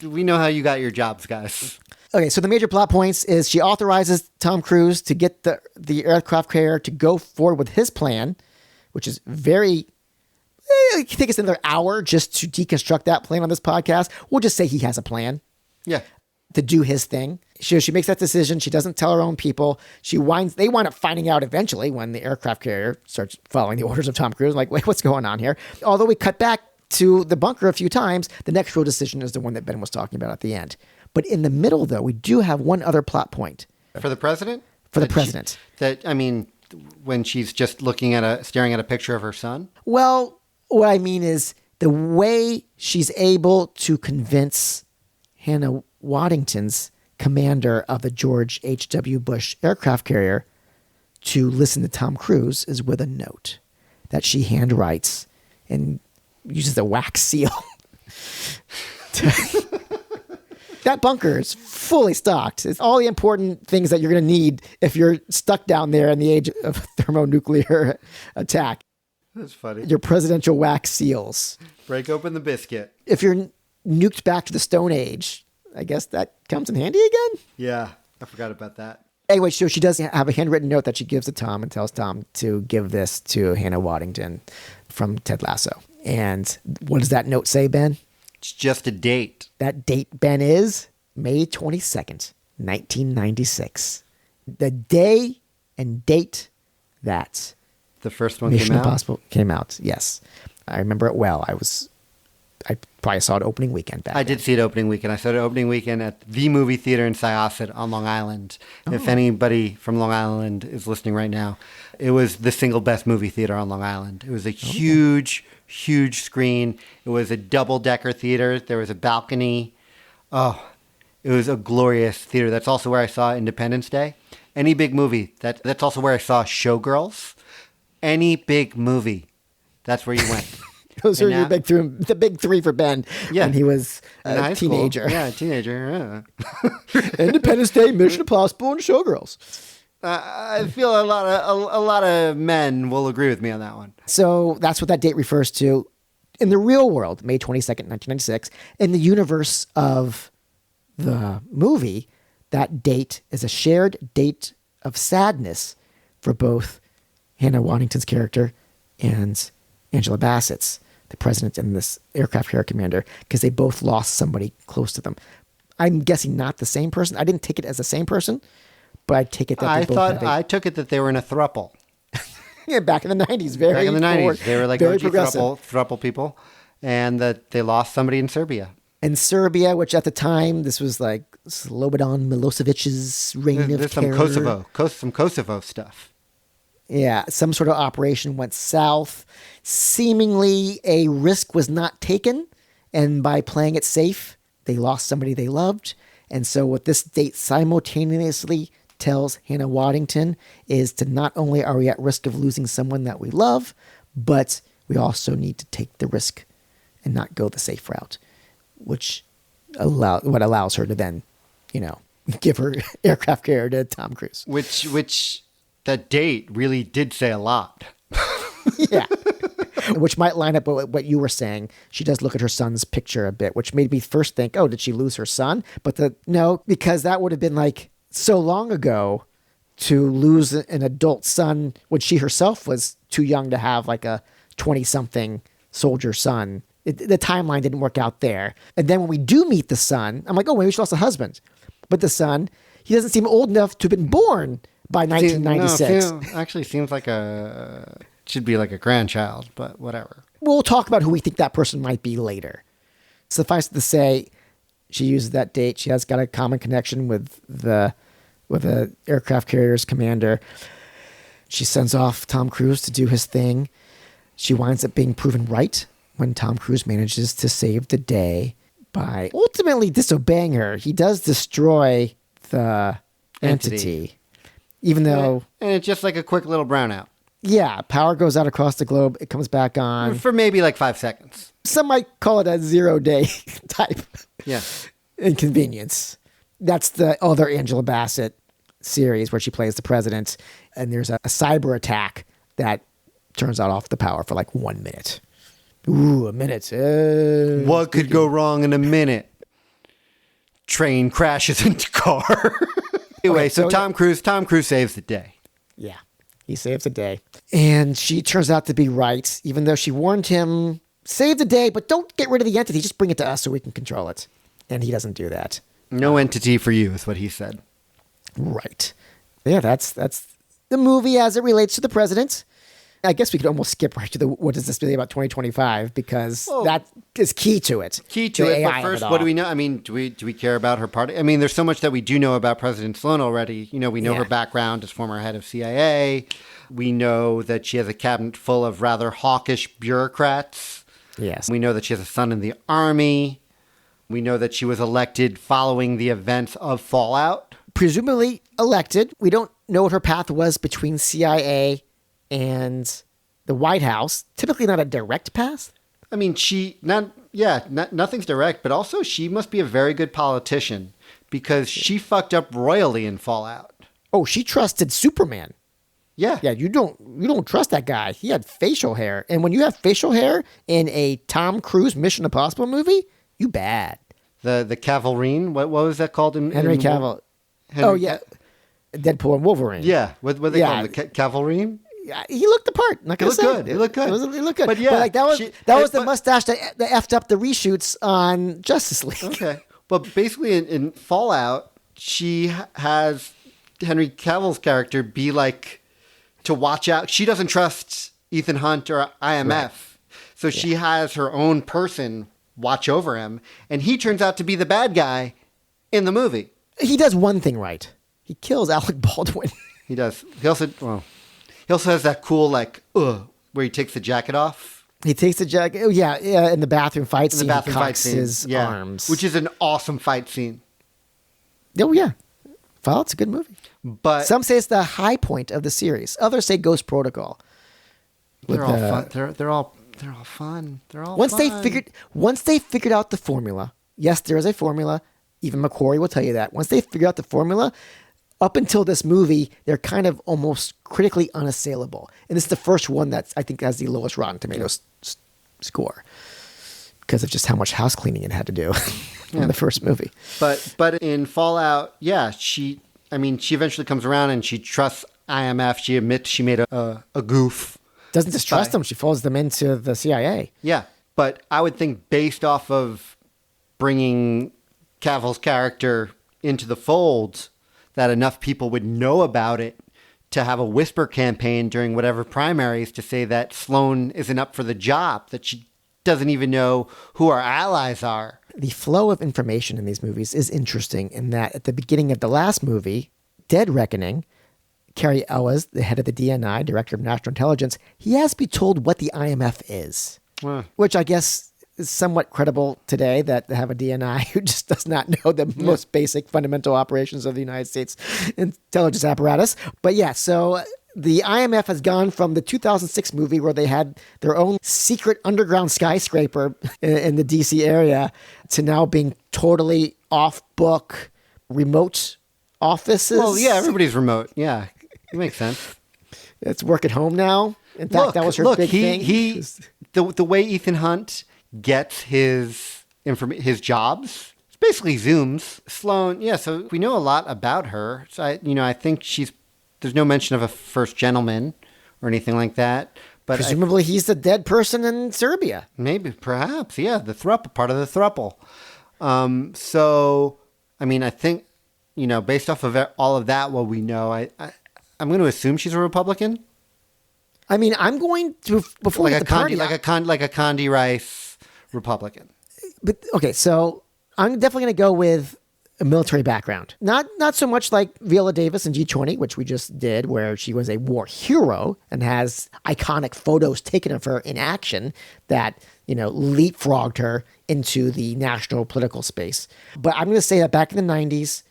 we know how you got your jobs, guys. Okay, so the major plot points is she authorizes Tom Cruise to get the aircraft carrier to go forward with his plan, which is very... It can take us another hour just to deconstruct that plan on this podcast. We'll just say he has a plan. Yeah. To do his thing. She makes that decision. She doesn't tell her own people. They wind up finding out eventually when the aircraft carrier starts following the orders of Tom Cruise. Like, wait, what's going on here? Although we cut back to the bunker a few times, the next real decision is the one that Ben was talking about at the end. But in the middle, though, we do have one other plot point. For the president? For the president. When she's just staring at a picture of her son? Well, what I mean is the way she's able to convince Hannah Waddington's commander of the George H.W. Bush aircraft carrier to listen to Tom Cruise is with a note that she handwrites and uses a wax seal. That bunker is fully stocked. It's all the important things that you're going to need if you're stuck down there in the age of thermonuclear attack. That's funny. Your presidential wax seals. Break open the biscuit. If you're nuked back to the Stone Age, I guess that comes in handy again? Yeah, I forgot about that. Anyway, so she does have a handwritten note that she gives to Tom and tells Tom to give this to Hannah Waddington from Ted Lasso. And what does that note say, Ben? It's just a date. That date, Ben, is May 22nd, 1996. The day and date that the first one Mission Impossible came out. Yes. I remember it well. I probably saw it opening weekend back I did see it opening weekend. I saw it opening weekend at the movie theater in Syosset on Long Island. Oh. If anybody from Long Island is listening right now, it was the single best movie theater on Long Island. It was a huge screen. It was a double-decker theater. There was a balcony. Oh, it was a glorious theater. That's also where I saw Independence Day. Any big movie. That's also where I saw Showgirls. Any big movie. That's where you went. Those are the big three for Ben when he was a teenager. School. Yeah, a teenager. Yeah. Independence Day, Mission Impossible, and Showgirls. I feel a lot of men will agree with me on that one. So that's what that date refers to. In the real world, May 22nd, 1996, in the universe of the movie, that date is a shared date of sadness for both Hannah Waddington's character and Angela Bassett's, the president and this aircraft carrier commander, because they both lost somebody close to them. I'm guessing not the same person. I didn't take it as the same person, but I take it that I took it that they were in a throuple. Yeah, back in the 90s. Back in the 90s. They were like OG throuple people, and that they lost somebody in Serbia. In Serbia, which at the time, this was like Slobodan Milosevic's reign of terror. Some Kosovo stuff. Yeah, some sort of operation went south. Seemingly a risk was not taken, and by playing it safe, they lost somebody they loved. And so what this date simultaneously tells Hannah Waddington is to not only are we at risk of losing someone that we love, but we also need to take the risk and not go the safe route, which allows her to then, give her aircraft carrier to Tom Cruise. Which that date really did say a lot. Yeah. Which might line up with what you were saying. She does look at her son's picture a bit, which made me first think, oh, did she lose her son? But no, because that would have been like so long ago to lose an adult son when she herself was too young to have like a 20-something soldier son. The timeline didn't work out there. And then when we do meet the son, I'm like, oh, maybe she lost a husband. But the son, he doesn't seem old enough to have been born by 1996. Actually seems like should be like a grandchild, but whatever. We'll talk about who we think that person might be later. Suffice it to say, she uses that date. She has got a common connection with the aircraft carrier's commander. She sends off Tom Cruise to do his thing. She winds up being proven right when Tom Cruise manages to save the day by ultimately disobeying her. He does destroy the entity. Even though... And it's just like a quick little brownout. Yeah, power goes out across the globe. It comes back on. For maybe like 5 seconds. Some might call it a 0-day type inconvenience. That's the other Angela Bassett series where she plays the president. And there's a cyber attack that turns off the power for like 1 minute. Ooh, a minute. What could go wrong in a minute? Train crashes into car. Anyway, so Tom Cruise saves the day. Yeah, he saves the day. And she turns out to be right, even though she warned him, save the day, but don't get rid of the entity. Just bring it to us so we can control it. And he doesn't do that. No entity for you is what he said. Right. Yeah, that's the movie as it relates to the president. I guess we could almost skip right to the what does this say about 2025 because that is key to it. But first, what do we know? I mean, do we care about her party? I mean, there's so much that we do know about President Sloan already. You know, we know her background as former head of CIA. We know that she has a cabinet full of rather hawkish bureaucrats. Yes. We know that she has a son in the army. We know that she was elected following the events of Fallout. Presumably elected. We don't know what her path was between CIA and the White House. Typically not a direct path. I mean, nothing's direct, but also she must be a very good politician because she fucked up royally in Fallout. Oh, she trusted Superman. Yeah. Yeah, you don't trust that guy. He had facial hair. And when you have facial hair in a Tom Cruise Mission Impossible movie, you bad. The Cavalrine, what was that called in Henry Cavill. Deadpool and Wolverine. Yeah, what they call him? The Cavalrine? Yeah, he looked the part. Not gonna say good. He looked good. He looked good. But yeah, but like that was the mustache that effed up the reshoots on Justice League. Okay, but basically in Fallout, she has Henry Cavill's character be like to watch out. She doesn't trust Ethan Hunt or IMF, so she has her own person watch over him, and he turns out to be the bad guy in the movie. He does one thing right. He kills Alec Baldwin. He does. He also has that cool, where he takes the jacket off. He takes the jacket. Oh, yeah, in the bathroom fight scene. He cocks his arms. Which is an awesome fight scene. Oh, yeah. Fallout's a good movie. But some say it's the high point of the series. Others say Ghost Protocol. They're all fun. They're all fun. They're all once fun. Once they figured out the formula, yes, there is a formula. Even McQuarrie will tell you that. Once they figure out the formula, up until this movie, they're kind of almost critically unassailable. And this is the first one that I think has the lowest Rotten Tomatoes score because of just how much house cleaning it had to do in the first movie. But in Fallout, she eventually comes around and she trusts IMF. She admits she made a goof. Doesn't distrust them. She follows them into the CIA. Yeah, but I would think based off of bringing Cavill's character into the fold, that enough people would know about it to have a whisper campaign during whatever primaries to say that Sloan isn't up for the job, that she doesn't even know who our allies are. The flow of information in these movies is interesting in that at the beginning of the last movie, Dead Reckoning, Cary Elwes, the head of the DNI, Director of National Intelligence, he has to be told what the IMF is, which I guess is somewhat credible today that they have a DNI who just does not know the most basic fundamental operations of the United States intelligence apparatus. But yeah, so the IMF has gone from the 2006 movie where they had their own secret underground skyscraper in the DC area to now being totally off-book remote offices. Well, yeah, everybody's remote. Yeah, it makes sense. It's work at home now. In fact, that was her big thing. The way Ethan Hunt gets his jobs, it's basically Zooms. Sloan, so we know a lot about her. So I think there's no mention of a first gentleman or anything like that. But presumably he's the dead person in Serbia. Maybe, perhaps, yeah, the thruple, part of the thruple. So, I mean, I think, based off of all of that, what we know, I'm going to assume she's a Republican. I mean, I'm going to before like we get a the party, like a Condi Rice Republican. But okay, so I'm definitely going to go with a military background. Not so much like Viola Davis in G20, which we just did, where she was a war hero and has iconic photos taken of her in action that, leapfrogged her into the national political space. But I'm going to say that back in the 90s,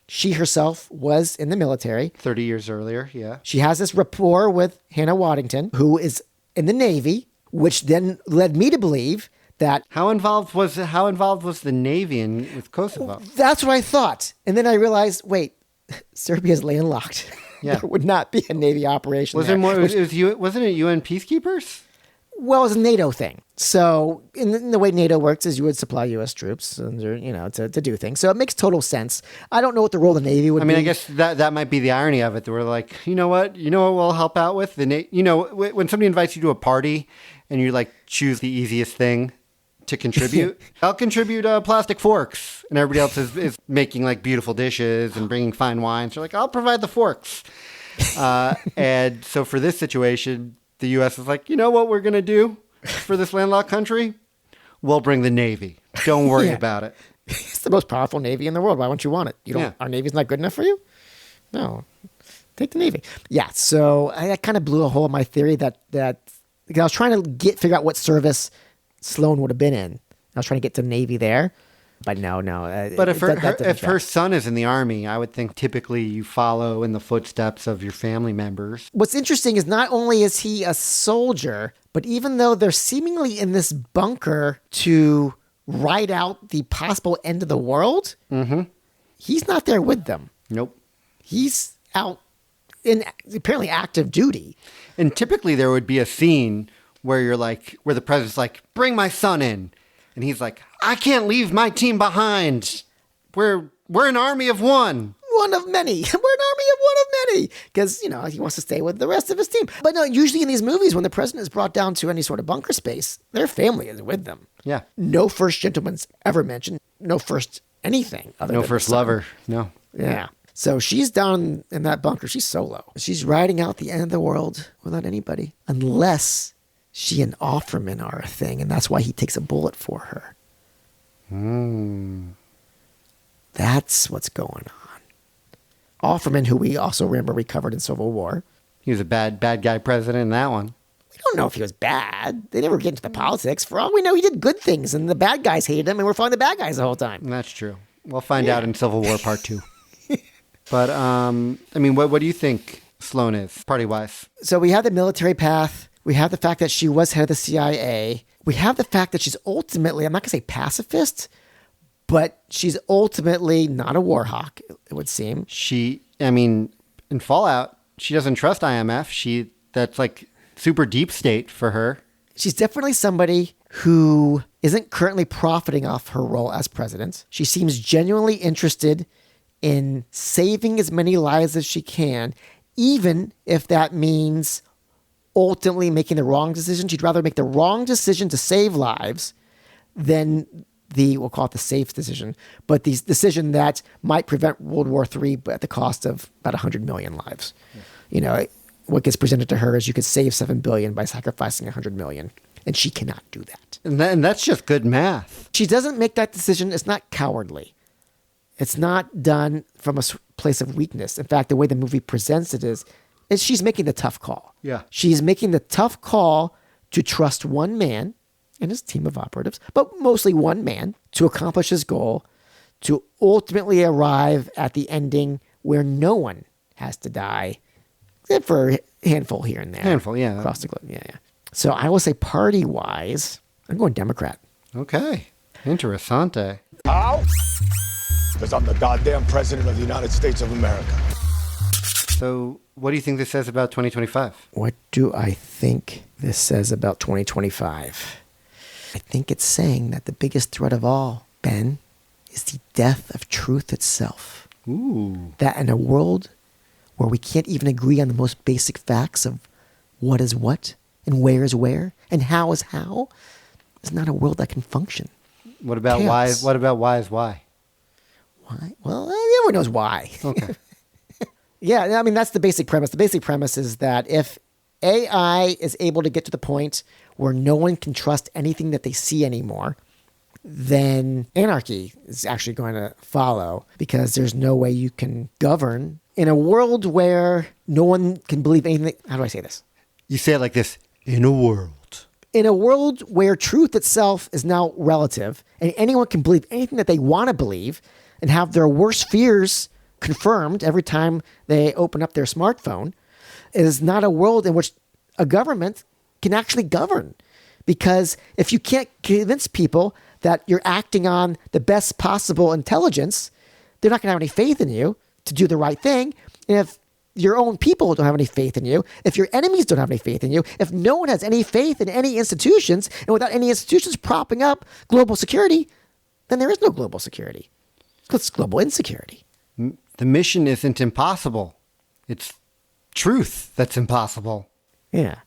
she herself was in the military. 30 years earlier, yeah. She has this rapport with Hannah Waddington, who is in the Navy, which then led me to believe that... How involved was the Navy with Kosovo? That's what I thought. And then I realized, wait, Serbia's landlocked. Yeah. There would not be a Navy operation Wasn't it UN peacekeepers? Well, it was a NATO thing. So in the way NATO works is you would supply U.S. troops and, to do things. So it makes total sense. I don't know what the role of the Navy would be. I guess that might be the irony of it. We're like, you know what we'll help out with? When somebody invites you to a party and you choose the easiest thing to contribute, I'll contribute plastic forks. And everybody else is making beautiful dishes and bringing fine wines. So I'll provide the forks. And so for this situation, the U.S. is like, you know what we're going to do for this landlocked country? We'll bring the Navy. Don't worry about it. It's the most powerful Navy in the world. Why won't you want it? Our Navy's not good enough for you? No. Take the Navy. Yeah, so that kind of blew a hole in my theory that because I was trying to figure out what service Sloan would have been in. I was trying to get to the Navy there. But no. But if her son is in the Army, I would think typically you follow in the footsteps of your family members. What's interesting is not only is he a soldier, but even though they're seemingly in this bunker to ride out the possible end of the world, he's not there with them. Nope. He's out in apparently active duty. And typically there would be a scene where where the president's like, bring my son in. And he's like, I can't leave my team behind. We're an army of one. One of many. We're an army of one of many. Because, he wants to stay with the rest of his team. But no, usually in these movies, when the president is brought down to any sort of bunker space, their family is with them. Yeah. No first gentleman's ever mentioned. No first anything. No first lover. No. Yeah. So she's down in that bunker. She's solo. She's riding out the end of the world without anybody. Unless she and Offerman are a thing, and that's why he takes a bullet for her. That's what's going on. Offerman, who we also remember we covered in Civil War. He was a bad guy president in that one. We don't know if he was bad. They never get into the politics. For all we know, he did good things, and the bad guys hated him, and we're following the bad guys the whole time. That's true. We'll find out in Civil War Part 2. But, what do you think Sloan is, party-wise? So we have the military path. We have the fact that she was head of the CIA. We have the fact that she's ultimately, I'm not going to say pacifist, but she's ultimately not a war hawk, it would seem. In Fallout, she doesn't trust IMF. That's super deep state for her. She's definitely somebody who isn't currently profiting off her role as president. She seems genuinely interested in saving as many lives as she can, even if that means ultimately making the wrong decision. She'd rather make the wrong decision to save lives than we'll call it the safe decision, but the decision that might prevent World War III, but at the cost of about 100 million lives. Yeah. What gets presented to her is you could save 7 billion by sacrificing 100 million, and she cannot do that. And that's just good math. She doesn't make that decision. It's not cowardly. It's not done from a place of weakness. In fact, the way the movie presents it is she's making the tough call. Yeah. She's making the tough call to trust one man and his team of operatives, but mostly one man, to accomplish his goal, to ultimately arrive at the ending where no one has to die, except for a handful here and there. Handful, yeah. Across the globe, yeah. So I will say party-wise, I'm going Democrat. Okay. Interessante. How? Because I'm the goddamn president of the United States of America. So what do you think this says about 2025? What do I think this says about 2025? I think it's saying that the biggest threat of all, Ben, is the death of truth itself. Ooh. That in a world where we can't even agree on the most basic facts of what is what and where is where and how is how, it's not a world that can function. What about Chaos. why? What about why is why? Why? Well, everyone knows why. Okay. Yeah, I mean, that's the basic premise. The basic premise is that if AI is able to get to the point where no one can trust anything that they see anymore, then anarchy is actually going to follow, because there's no way you can govern in a world where no one can believe anything. How do I say this? You say it like this: in a world. In a world where truth itself is now relative and anyone can believe anything that they want to believe and have their worst fears confirmed every time they open up their smartphone, is not a world in which a government can actually govern. Because if you can't convince people that you're acting on the best possible intelligence, they're not going to have any faith in you to do the right thing. And if your own people don't have any faith in you, if your enemies don't have any faith in you, if no one has any faith in any institutions, and without any institutions propping up global security, then there is no global security. It's global insecurity. The mission isn't impossible. It's truth that's impossible. Yeah.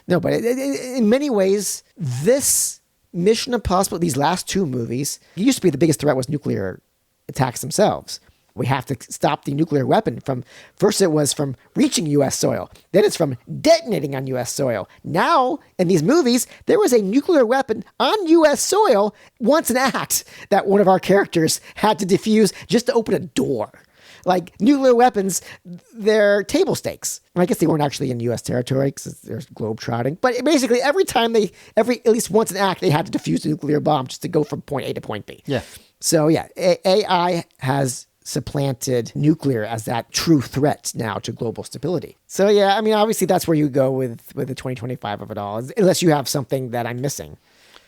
No, but in many ways, this Mission Impossible, these last two movies, it used to be the biggest threat was nuclear attacks themselves. We have to stop the nuclear weapon from, first it was from reaching U.S. soil. Then it's from detonating on U.S. soil. Now, in these movies, there was a nuclear weapon on U.S. soil, once an act that one of our characters had to defuse just to open a door. Like, nuclear weapons, they're table stakes. And I guess they weren't actually in U.S. territory because there's globe-trotting. But basically, every time at least once an act, they had to defuse a nuclear bomb just to go from point A to point B. Yeah. So, yeah, AI has supplanted nuclear as that true threat now to global stability. So, yeah, I mean, obviously, that's where you go with the 2025 of it all, unless you have something that I'm missing.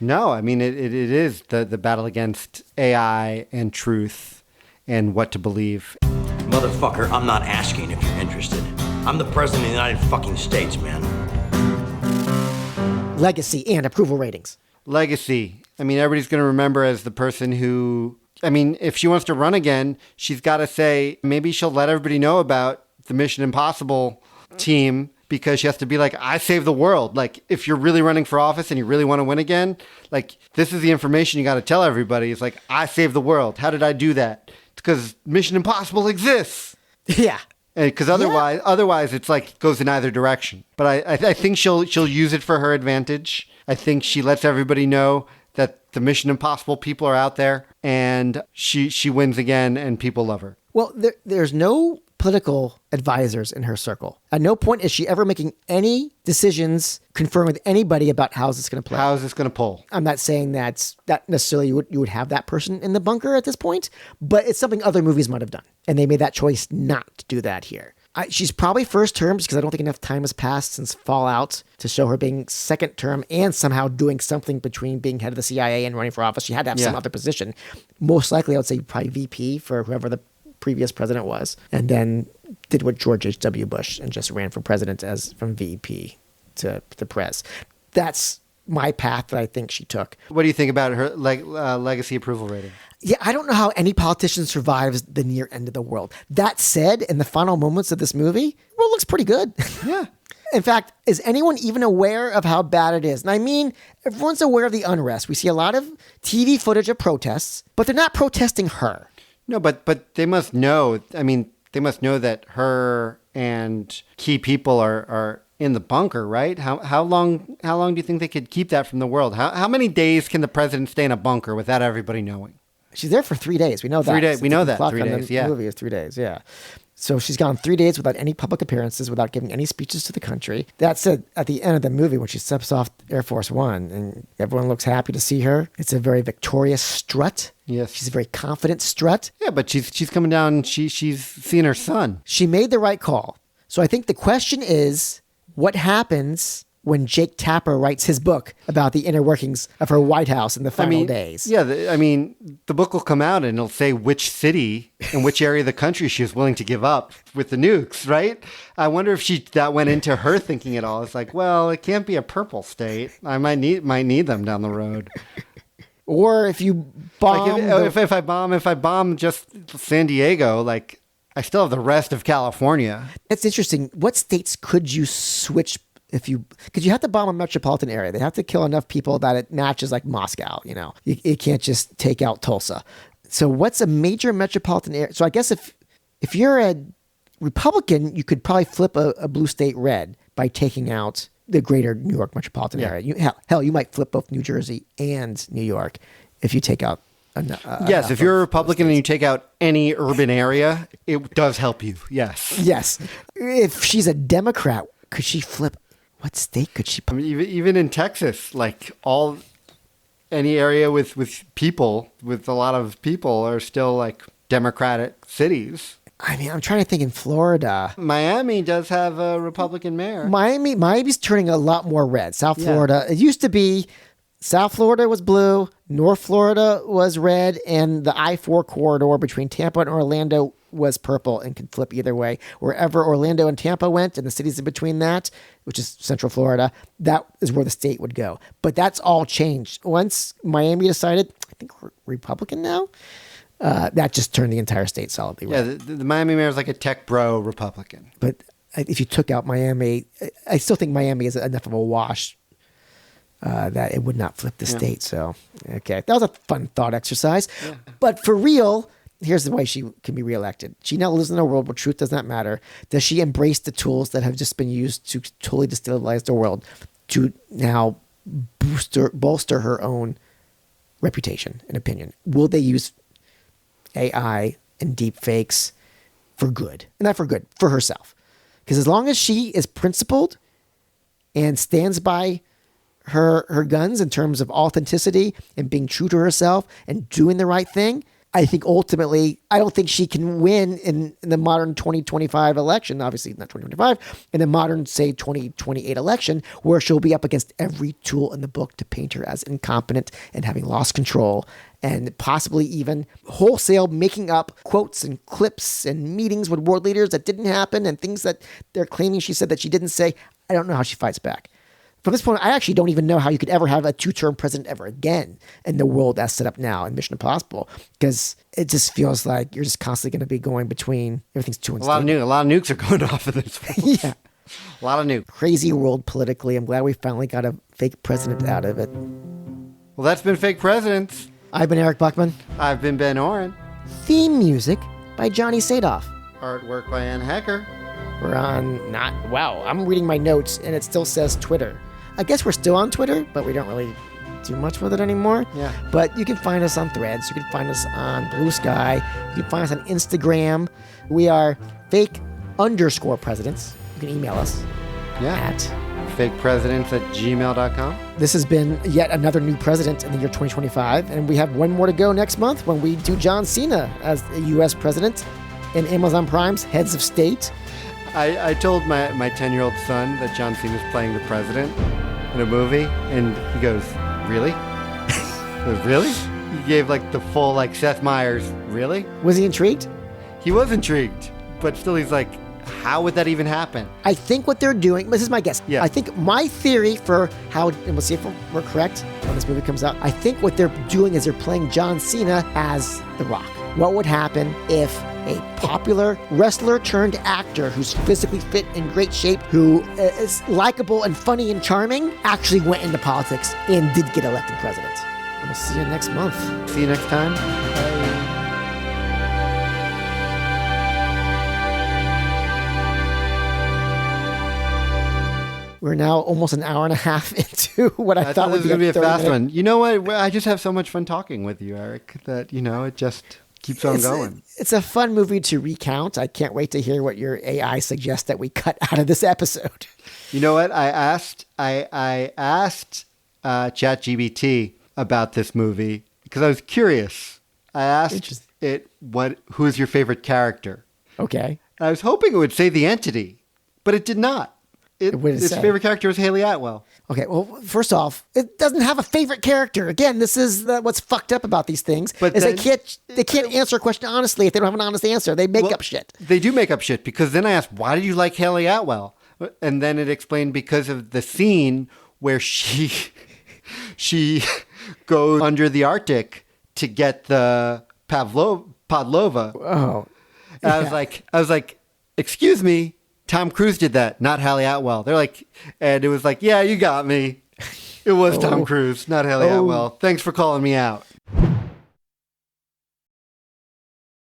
No, I mean, it is the battle against AI and truth and what to believe. Motherfucker, I'm not asking if you're interested. I'm the president of the United fucking States, man. Legacy and approval ratings. Legacy. I mean, everybody's going to remember as the person who, I mean, if she wants to run again, she's got to say, maybe she'll let everybody know about the Mission Impossible team, because she has to be like, I saved the world. Like, if you're really running for office and you really want to win again, like, this is the information you got to tell everybody. It's like, I saved the world. How did I do that? Because Mission Impossible exists. Yeah. Because otherwise it's like goes in either direction. But I think she'll use it for her advantage. I think she lets everybody know that the Mission Impossible people are out there, and she wins again, and people love her. Well, there's no political advisors in her circle. At no point is she ever making any decisions confirmed with anybody about how is this going to play. How is this going to pull? I'm not saying that necessarily you would have that person in the bunker at this point, but it's something other movies might have done. And they made that choice not to do that here. She's probably first term because I don't think enough time has passed since Fallout to show her being second term and somehow doing something between being head of the CIA and running for office. She had to have some other position. Most likely, I would say probably VP for whoever the previous president was, and then did what George H.W. Bush and just ran for president as from VP to the press. That's my path that I think she took. What do you think about her legacy approval rating? Yeah, I don't know how any politician survives the near end of the world. That said, in the final moments of this movie, well, it looks pretty good. Yeah. In fact, is anyone even aware of how bad it is? And I mean, everyone's aware of the unrest. We see a lot of TV footage of protests, but they're not protesting her. No, but they must know. I mean, they must know that her and key people are in the bunker, right? How long do you think they could keep that from the world? How many days can the president stay in a bunker without everybody knowing? She's there for 3 days. We know that. 3 days. We know that. 3 days. Yeah. The movie is 3 days. Yeah. So she's gone 3 days without any public appearances, without giving any speeches to the country. That said, at the end of the movie, when she steps off Air Force One and everyone looks happy to see her, it's a very victorious strut. Yes. She's a very confident strut. Yeah, but she's coming down. She's seeing her son. She made the right call. So I think the question is, what happens when Jake Tapper writes his book about the inner workings of her White House in the final days? Yeah, the book will come out and it'll say which city and which area of the country she was willing to give up with the nukes, right? I wonder if that went into her thinking at all. It's like, well, it can't be a purple state. I might need them down the road. Or if you bomb... Like if I bomb just San Diego, like, I still have the rest of California. That's interesting. What states could you switch because you have to bomb a metropolitan area. They have to kill enough people that it matches like Moscow, you can't just take out Tulsa. So what's a major metropolitan area? So I guess if you're a Republican, you could probably flip a blue state red by taking out the greater New York metropolitan area. Hell, you might flip both New Jersey and New York if you take out. Yes, if you're a Republican and you take out any urban any it does help you. Yes. Yes. If she's a Democrat, could she flip? What state could she? I mean, even in Texas, like any area with people, with a lot of people, are still like Democratic cities. I mean, I'm trying to think in Florida. Miami does have a Republican mayor. Miami's turning a lot more red. South Florida, it used to be South Florida was blue, North Florida was red, and the I-4 corridor between Tampa and Orlando was purple and could flip either way. Wherever Orlando and Tampa went, and the cities in between that, which is Central Florida, that is where the state would go. But that's all changed. Once Miami decided, I think we're Republican now, that just turned the entire state solidly red. Yeah, the Miami mayor is like a tech bro Republican. But if you took out Miami, I still think Miami is enough of a wash that it would not flip the state. So, okay. That was a fun thought exercise. Yeah. But for real, here's the way she can be reelected. She now lives in a world where truth does not matter. Does she embrace the tools that have just been used to totally destabilize the world to now bolster her own reputation and opinion? Will they use AI and deep fakes for good? And not for good, for herself. Because as long as she is principled and stands by her guns in terms of authenticity and being true to herself and doing the right thing, I think ultimately, I don't think she can win in the modern 2025 election, obviously not 2025, in the modern, say, 2028 election, where she'll be up against every tool in the book to paint her as incompetent and having lost control, and possibly even wholesale making up quotes and clips and meetings with world leaders that didn't happen and things that they're claiming she said that she didn't say. I don't know how she fights back. From this point, I actually don't even know how you could ever have a two-term president ever again in the world that's set up now in Mission Impossible, because it just feels like you're just constantly going to be going between everything's too unstable. A lot of nukes are going off of this world. Yeah. A lot of nukes. Crazy world politically. I'm glad we finally got a fake president out of it. Well, that's been Fake Presidents. I've been Eric Buckman. I've been Ben Oren. Theme music by Johnny Sadoff. Artwork by Ann Hecker. We're on I'm reading my notes and it still says Twitter. I guess we're still on Twitter, but we don't really do much with it anymore. Yeah. But you can find us on Threads. You can find us on Blue Sky. You can find us on Instagram. We are fake_presidents. You can email us at fakepresidents@gmail.com. This has been yet another new president in the year 2025, and we have one more to go next month when we do John Cena as the U.S. president in Amazon Prime's Heads of State. I told my 10-year-old son that John Cena was playing the president in a movie, and he goes, "Really?" I goes, "Really?" He gave like the full like Seth Meyers, "Really?" Was he intrigued? He was intrigued, but still he's like, how would that even happen? I think what they're doing, this is my guess. Yeah. I think my theory for how, and we'll see if we're correct when this movie comes out, I think what they're doing is they're playing John Cena as The Rock. What would happen if a popular wrestler turned actor who's physically fit and great shape, who is likable and funny and charming, actually went into politics and did get elected president? And we'll see you next month. See you next time. Bye. We're now almost an hour and a half into what I thought this was going to be a fast minute. one. You know what? I just have so much fun talking with you, Eric, that, it just keeps on going. It's a fun movie to recount. I can't wait to hear what your AI suggests that we cut out of this episode. You know what? I asked ChatGPT about this movie because I was curious. I asked it, who's your favorite character? Okay. And I was hoping it would say the Entity, but it did not. Its favorite character was Haley Atwell. Okay, well, first off, it doesn't have a favorite character. Again, this is what's fucked up about these things. But they can't answer a question honestly if they don't have an honest answer. They make up shit. They do make up shit, because then I asked, why did you like Haley Atwell? And then it explained because of the scene where she goes under the Arctic to get the Pavlova. Oh. And I was like, excuse me, Tom Cruise did that, not Hallie Atwell. They're like, and it was like, yeah, you got me. It was Tom Cruise, not Hallie Atwell. Thanks for calling me out.